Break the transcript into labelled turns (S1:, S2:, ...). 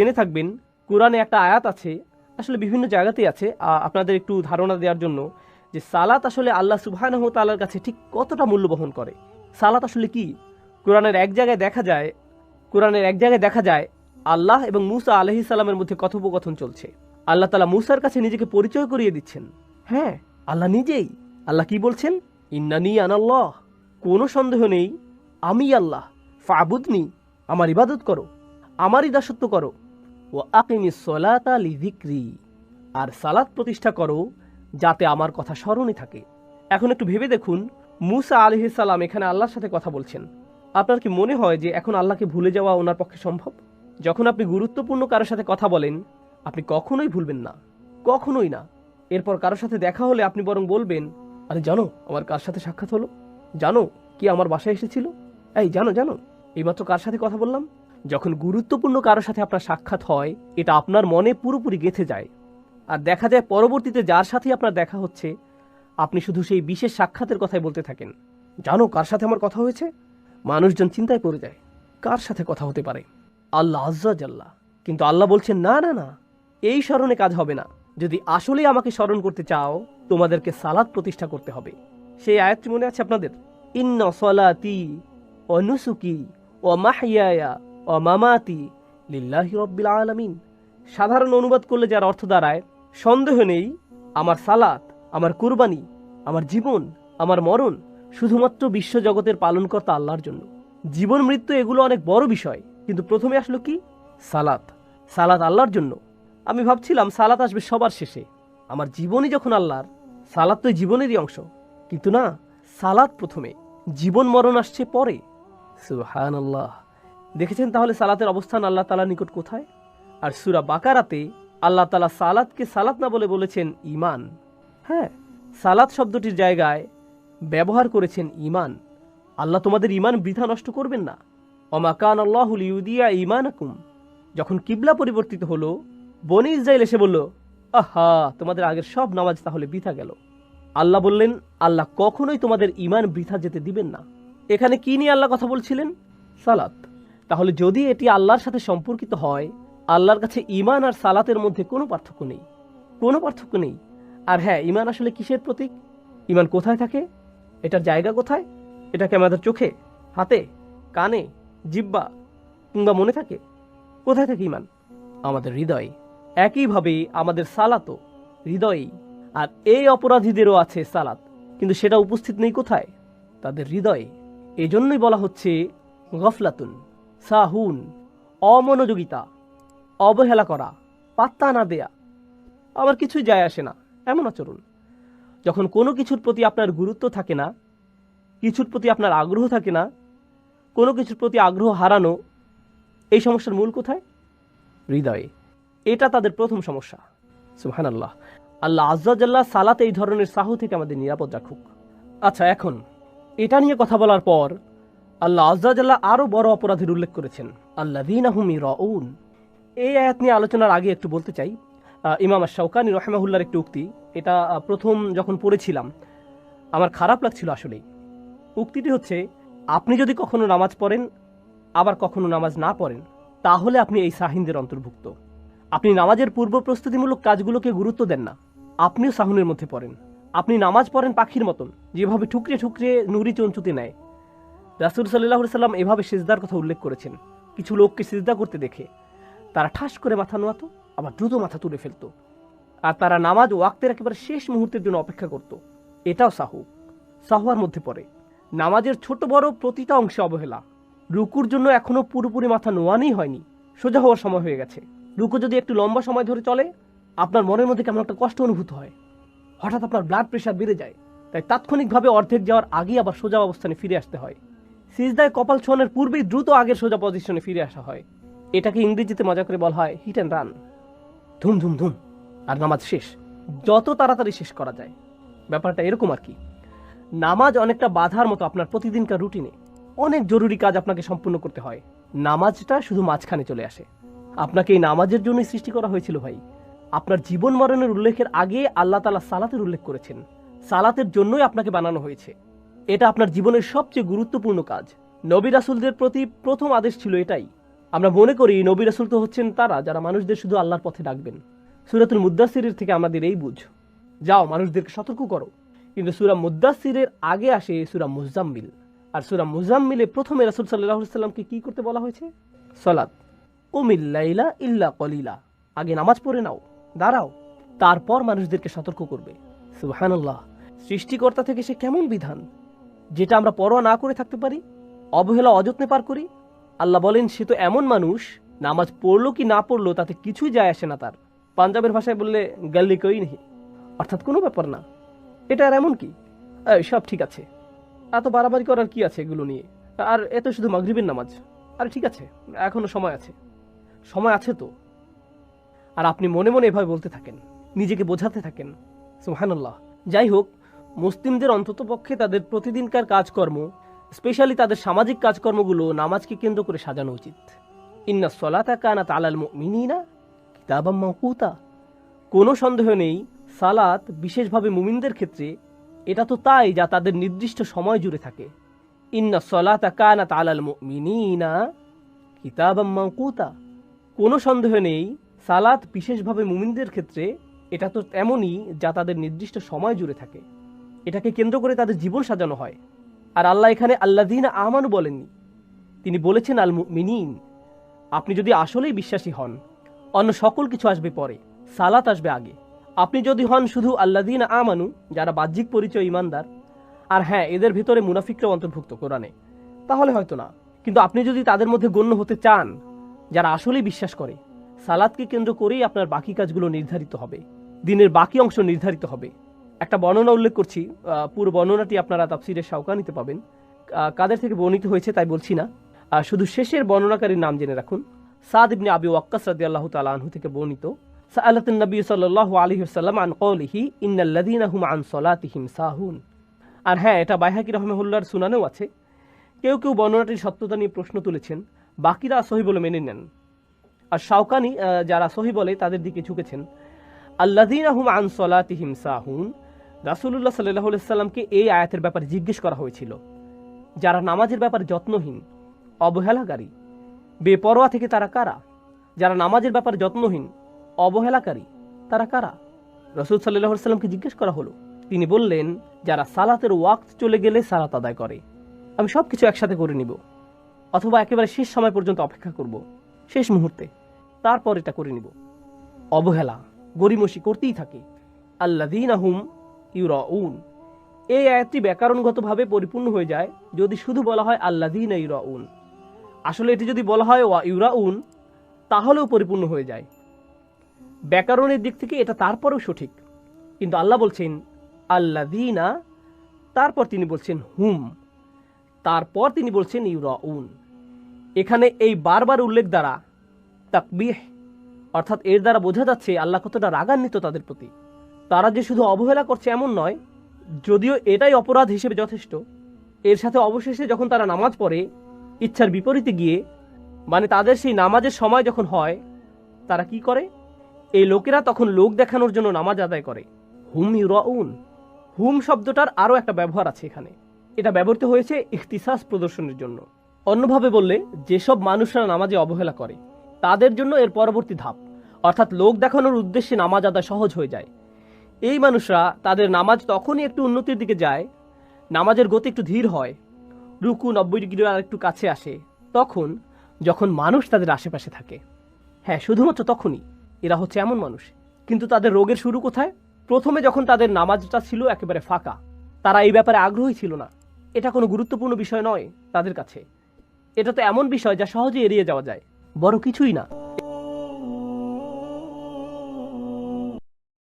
S1: জেনে থাকবেন কোরআনে একটা আয়াত আছে, আসলে বিভিন্ন জায়গাতেই আছে, আপনাদের একটু ধারণা দেওয়ার জন্য, যে সালাত আসলে আল্লাহ সুবহানাহু ওয়া তাআলার কাছে ঠিক কতটা মূল্য বহন করে। সালাত আসলে কি? কোরআনের এক জায়গায় দেখা যায় আল্লাহ এবং মুসা আলাইহিস সালামের মধ্যে কথোপকথন চলছে। আল্লাহ তাআলা মুসার কাছে নিজেকে পরিচয় করিয়ে দিচ্ছেন। হ্যাঁ, আল্লাহ নিজেই। আল্লাহ কি বলছেন? ইন্নানি আনাল্লাহ, কোনো সন্দেহ নেই আমি আল্লাহ, ফাবুদনি, আমার ইবাদত করো, আমারই দাসত্ব করো, ও আকিমিস সলাতা লিযিকরি, আর সালাত প্রতিষ্ঠা করো যাতে আমার কথা স্মরণে থাকে। এখন একটু ভেবে দেখুন, মুসা আলাইহিস সালাম এখানে আল্লাহর সাথে কথা বলছেন। আপনার কি মনে হয় যে এখন আল্লাহকে ভুলে যাওয়া ওনার পক্ষে সম্ভব? যখন আপনি গুরুত্বপূর্ণ কারোর সাথে কথা বলেন, আপনি কখনোই ভুলবেন না, কখনোই না। এরপর কারোর সাথে দেখা হলে আপনি বরং বলবেন, আরে জানো আমার কার সাথে সাক্ষাৎ হলো, জানো কি আমার বাসায় এসেছিল, এই জানো এইমাত্র কার সাথে কথা বললাম। যখন গুরুত্বপূর্ণ কারোর সাথে আপনার সাক্ষাৎ হয়, এটা আপনার মনে পুরোপুরি গেঁথে যায়। আর দেখা যায় পরবর্তীতে যার সাথে আপনার দেখা হচ্ছে, আপনি শুধু সেই বিশেষ সাক্ষাতের কথাই বলতে থাকেন। জানো কার সাথে আমার কথা হয়েছে? মানুষজন চিন্তায় পড়ে যায়, কার সাথে কথা হতে পারে? আল্লাহ আজ্জা জাল্লা। কিন্তু আল্লাহ বলছেন, না না না, এই স্মরণে কাজ হবে না। যদি আসলেই আমাকে স্মরণ করতে চাও, তোমাদেরকে সালাত প্রতিষ্ঠা করতে হবে। সেই আয়াতটি মনে আছে আপনাদের? ইন্না সলাতি ও নুসুকি ও মাহইয়ায়া ও মামাতি লিল্লাহি রাব্বিল আলামিন। সাধারণ অনুবাদ করলে যার অর্থ দাঁড়ায়, সন্দেহ নেই আমার সালাত, আমার কুরবানি, আমার জীবন, আমার মরণ শুধুমাত্র বিশ্বজগতের পালনকর্তা আল্লাহর জন্য। জীবন মৃত্যু এগুলো অনেক বড় বিষয়, কিন্তু প্রথমে আসলো কি? সালাত। সালাত আল্লাহর জন্য। আমি ভাবছিলাম সালাত আসবে সবার শেষে। আমার জীবনই যখন আল্লাহর, সালাত তো জীবনেরই অংশ। কিন্তু না, সালাত প্রথমে, জীবন মরণ আসছে পরে। সুবহানাল্লাহ। দেখেছেন তাহলে সালাতের অবস্থান আল্লাহ তাআলার নিকট কোথায়? আর সূরা বাকারাতে আল্লাহ তাআলা সালাতকে সালাত না বলে বলেছেন ঈমান। হ্যাঁ, সালাত শব্দটির জায়গায় ব্যবহার করেছেন ঈমান। আল্লাহ তোমাদের ঈমান বৃথা নষ্ট করবেন না। ওমা কানা আল্লাহু লিইউদিয়া ঈমানাকুম। যখন কিবলা পরিবর্তিত হলো, বনী ইসরাইল এসে বলল, আহা, তোমাদের আগের সব নামাজ তাহলে বৃথা গেল। আল্লাহ বললেন, আল্লাহ কখনোই তোমাদের ঈমান বৃথা যেতে দিবেন না। এখানে কি নিয়ে আল্লাহ কথা বলছিলেন? সালাত। তাহলে যদি এটি আল্লাহর সাথে সম্পর্কিত হয়, আল্লাহর কাছে ঈমান আর সালাতের মধ্যে কোনো পার্থক্য নেই, কোনো পার্থক্য নেই। আর হ্যাঁ, ঈমান আসলে কিসের প্রতীক? ঈমান কোথায় থাকে? এটার জায়গা কোথায়? এটা কি আমাদের চোখে, হাতে, কানে, জিহ্বা কিংবা মনে থাকে? কোথায় থাকে ঈমান? আমাদের হৃদয়ে। একইভাবে আমাদের সালাতও হৃদয়েই। আর এই অপরাধীদেরও আছে সালাত, কিন্তু সেটা উপস্থিত নেই কোথায়? তাদের হৃদয়ে। এজন্যই বলা হচ্ছে গফলাতুন, সাহুন, অমনোযোগিতা, অবহেলা করা, পাত্তা না দেয়া, আবার কিছুই যায় আসে না এমন আচরণ। যখন কোনো কিছুর প্রতি আপনার গুরুত্ব থাকে না, কিছুর প্রতি আপনার আগ্রহ থাকে না, কোনো কিছুর প্রতি আগ্রহ হারানো, এই সমস্যার মূল কোথায়? হৃদয়ে। এটা তাদের প্রথম সমস্যা। সুবহানাল্লাহ। আল্লাহ আজ্জা জাল্লা সালাত এই ধরনের সাহু থেকে আমাদের নিরাপদ রাখুক। আচ্ছা, এখন এটা নিয়ে কথা বলার পর আল্লাহ আজ্জা জাল্লা আরো বড় অপরাধের উল্লেখ করেছেন, আল্লাযীনা হুম ইরাউন। এই আয়াত নিয়ে আলোচনার আগে একটু বলতে চাই, ইমাম আশ-শাওকানী রাহিমাহুল্লাহর একটি উক্তি। এটা প্রথম যখন পড়েছিলাম আমার খারাপ লাগছিল আসলেই। উক্তিটি হচ্ছে, আপনি যদি কখনো নামাজ পড়েন আবার কখনো নামাজ না পড়েন, তাহলে আপনি এই সাহিনদের অন্তর্ভুক্ত। আপনি নামাজের পূর্ব প্রস্তুতিমূলক কাজগুলোকে গুরুত্ব দেন না, আপনিও সাহুনের মধ্যে পড়েন। আপনি নামাজ পড়েন পাখির মতন, যেভাবে ঠুকরে ঠুকরে নুরি চঞ্চুতে নেয়। রাসূল সাল্লাল্লাহু আলাইহি সাল্লাম এভাবে সিজদার কথা উল্লেখ করেছেন। কিছু লোককে সিজদা করতে দেখে তারা ঠাস করে মাথা নোয়াতো, আবার দ্রুত মাথা তুলে ফেলতো, আর তারা নামাজ ওয়াক্তের একেবারে শেষ মুহূর্তের জন্য অপেক্ষা করত। এটাও সাহুয়ার মধ্যে পড়ে। নামাজের ছোট বড় প্রতিটা অংশে অবহেলা। রুকুর জন্য এখনো পুরোপুরি মাথা নোয়ানোই হয়নি, সোজা হওয়ার সময় হয়ে গেছে। রুকু যদি একটু লম্বা সময় ধরে চলে, আপনার মনের মধ্যে কেমন একটা কষ্ট অনুভূত হয়, হঠাৎ আপনার ব্লাড প্রেশার বেড়ে যায়। তাই তাৎক্ষণিকভাবে অর্ধেক যাওয়ার আগেই আবার সোজা অবস্থানে ফিরে আসতে হয়। সিজদায় কপাল ছোঁয়ানোর পূর্বেই দ্রুত আগের সোজা পজিশনে ফিরে আসা হয়। এটাকে ইংরেজিতে মজা করে বলা হয় হিট অ্যান্ড রান। ধুম ধুম ধুম, আর নামাজ শেষ, যত তাড়াতাড়ি শেষ করা যায়। ব্যাপারটা এরকম আর কি। নামাজ অনেকটা বাধার মতো আপনার প্রতিদিনকার রুটিনে। অনেক জরুরি কাজ আপনাকে সম্পূর্ণ করতে হয়, নামাজটা শুধু মাঝখানে চলে আসে। আপনাকে এই নামাজের জন্যই সৃষ্টি করা হয়েছিল ভাই। আপনার জীবন মরণের উল্লেখের আগে আল্লাহ তাআলা সালাতের উল্লেখ করেছেন। সালাতের জন্যই আপনাকে বানানো হয়েছে। এটা আপনার জীবনের সবচেয়ে গুরুত্বপূর্ণ কাজ। নবী রাসূলদের প্রতি প্রথম আদেশ ছিল এটাই, আমরা মনে করি নবী রাসূল তো হচ্ছেন তারা যারা মানুষদের শুধু আল্লাহর পথে ডাকবেন। সূরাতুল মুদ্দাসসিরের থেকে আমাদের এই বুঝ, যাও মানুষদেরকে সতর্ক করো। কিন্তু সূরা মুদ্দাসসিরের আগে আসে সূরা মুজাম্মিল, আর সূরা মুজাম্মিলে প্রথমে রাসূল সাল্লাল্লাহু আলাইহি ওয়াসাল্লামকে কি করতে বলা হয়েছে? সালাত, কুমিল লাইলা ইল্লা কলিলা, আগে নামাজ পড়ে নাও, দাঁড়াও, তারপর মানুষদেরকে সতর্ক করবে। সুবহানাল্লাহ, সৃষ্টিকর্তা থেকে সে কেমন বিধান যেটা আমরা পরোয়া না করে থাকতে পারি, অবহেলা অযত্নে পার করি। আল্লাহ বলেন সে তো এমন মানুষ, নামাজ পড়লো কি না পড়লো তাতে কিছুই যায় আসে না তার। পাঞ্জাবের ভাষায় বললে গাল্লি কই নেই, অর্থাৎ কোনো ব্যাপার না, এটা আর এমন কি, সব ঠিক আছে, এত বাড়াবাড়ি করার কি আছে এগুলো নিয়ে, আর এত শুধু মাগরিবের নামাজ, আরে ঠিক আছে, এখনো সময় আছে, সময় আছে তো। আর আপনি মনে মনে এভাবে বলতে থাকেন, নিজেকে বোঝাতে থাকেন। সুবহানাল্লাহ। যাই হোক, মুসলিমদের অন্ততপক্ষে তাদের প্রতিদিনকার কাজকর্ম, স্পেশালি তাদের সামাজিক কাজকর্মগুলো নামাজকে কেন্দ্র করে সাজানো উচিত। ইন্নাস সালাতা কানাত আলাল মুমিনিনা কিতাবাম মাওকুতা। কোনো সন্দেহ নেই সালাত বিশেষভাবে মুমিনদের ক্ষেত্রে এটা তো তাই যা তাদের নির্দিষ্ট সময় জুড়ে থাকে। ইন্নাস সালাতা কানাত আলাল মুমিনিনা কিতাবাম মাওকুতা। কোনো সন্দেহ নেই সালাত বিশেষভাবে মুমিনদের ক্ষেত্রে এটা তো এমনই যা তাদের নির্দিষ্ট সময় জুড়ে থাকে, এটাকে কেন্দ্র করে তাদের জীবন সাজানো হয়। আর আল্লাহ এখানে আল্লাযীনা আমানু বলেননি, তিনি বলেছেন আল মুমিনিন। আপনি যদি আসলেই বিশ্বাসী হন, অন্য সকল কিছু আসবে পরে, সালাত আসবে আগে। আপনি যদি হন শুধু আল্লাযীনা আমানু, যারা বাহ্যিক পরিচয় ইমানদার, আর হ্যাঁ এদের ভিতরে মুনাফিকরাও অন্তর্ভুক্ত কোরআনে, তাহলে হয়তো না। কিন্তু আপনি যদি তাদের মধ্যে গণ্য হতে চান যারা আসলেই বিশ্বাস করে, সালাতকে কেন্দ্র করেই আপনার বাকি কাজগুলো নির্ধারিত হবে, দিনের বাকি অংশ নির্ধারিত হবে। একটা বর্ণনা উল্লেখ করছি, পুরো বর্ণনাটি আপনারা তাফসীরে শাওকানিতে পাবেন। কাদের থেকে বর্ণিত হয়েছে তাই বলছি না, শুধু শেষের বর্ণনাকারীর নাম জেনে রাখুন। সাদ ইবনে আবি ওয়াক্কাস রাদিয়াল্লাহু তাআলা আনহু থেকে বর্ণিত, সাআলাতুন নবী সাল্লাল্লাহু আলাইহি ওয়াসাল্লাম আন কওলিহি ইন্নাল্লাযীনা হুম আন সালাতিহিম সাহুন। আর হ্যাঁ, এটা বাইহাকী রাহিমাহুল্লাহর সুনানেও আছে। কেউ কেউ বর্ণনাটির সত্যতা নিয়ে প্রশ্ন তুলেছেন, বাকিরা সহিহ বলে মেনে নেন। আর শাওকানি যারা সহিহ বলে তাদের দিকে ঝুঁকেছেন। আল্লাযীনা হুম আন সালাতিহিম সাহুন, রাসূলুল্লাহ সাল্লাল্লাহু আলাইহি ওয়াসাল্লামকে এই আয়াতের ব্যাপারে জিজ্ঞেস করা হয়েছিল, যারা নামাজের ব্যাপারে যত্নহীন, অবহেলাকারী, বেপরোয়া থেকে তারা কারা? যারা নামাজের ব্যাপারে যত্নহীন, অবহেলাকারী, তারা কারা? রাসূল সাল্লাল্লাহু আলাইহি ওয়াসাল্লামকে জিজ্ঞেস করা হলো। তিনি বললেন, যারা সালাতের ওয়াক্ত চলে গেলে সালাত আদায় করে। আমি সবকিছু একসাথে করে নিব, অথবা একেবারে শেষ সময় পর্যন্ত অপেক্ষা করব, শেষ মুহূর্তে, তারপর এটা করে নিব। অবহেলা, গরিমসি করতেই থাকে। আল্লাযীনা হুম ইউরাউন, এই আয়াতটি ব্যাকরণগতভাবে পরিপূর্ণ হয়ে যায় যদি শুধু বলা হয় আল্লাযীনা ইউরাউন। আসলে এটি যদি বলা হয় ওয়া ইউরাউন, তাহলেও পরিপূর্ণ হয়ে যায়। ব্যাকরণের দিক থেকে এটা তারপরেও সঠিক, কিন্তু আল্লাহ বলছেন আল্লাযীনা, তারপর তিনি বলছেন হুম, তারপর তিনি বলছেন ইউরাউন। এখানে এই বারবার উল্লেখ দ্বারা তাকবীহ, অর্থাৎ এর দ্বারা বোঝা যাচ্ছে আল্লাহ কতটা রাগান্বিত তাদের প্রতি। তারা যে শুধু অবহেলা করছে এমন নয়, যদিও এটাই অপরাধ হিসেবে যথেষ্ট, এর সাথে অবশেষে যখন তারা নামাজ পড়ে ইচ্ছার বিপরীতে গিয়ে, মানে তাদের সেই নামাজের সময় যখন হয়, তারা কি করে? এই লোকেরা তখন লোক দেখানোর জন্য নামাজ আদায় করে। হুম ইউরাউন, হুম শব্দটার আরও একটা ব্যবহার আছে এখানে। এটা ব্যবহৃত হয়েছে ইখতিসাস প্রদর্শনের জন্য। অন্যভাবে বললে, যেসব মানুষরা নামাজে অবহেলা করে তাদের জন্য এর পরবর্তী ধাপ, অর্থাৎ লোক দেখানোর উদ্দেশ্যে নামাজ আদায় সহজ হয়ে যায়। এই মানুষরা তাদের নামাজ তখনই একটু উন্নতির দিকে যায়, নামাজের গতি একটু ধীর হয়, রুকু 90 ডিগ্রি আর একটু কাছে আসে, তখন যখন মানুষ তাদের আশেপাশে থাকে। হ্যাঁ, শুধুমাত্র তখনই। এরা হচ্ছে এমন মানুষ। কিন্তু তাদের রোগের শুরু কোথায়? প্রথমে যখন তাদের নামাজটা ছিল একেবারে ফাঁকা, তারা এই ব্যাপারে আগ্রহী ছিল না। এটা কোনো গুরুত্বপূর্ণ বিষয় নয় তাদের কাছে। এটা তো এমন বিষয় যা সহজে এড়িয়ে যাওয়া যায়, বড় কিছুই না।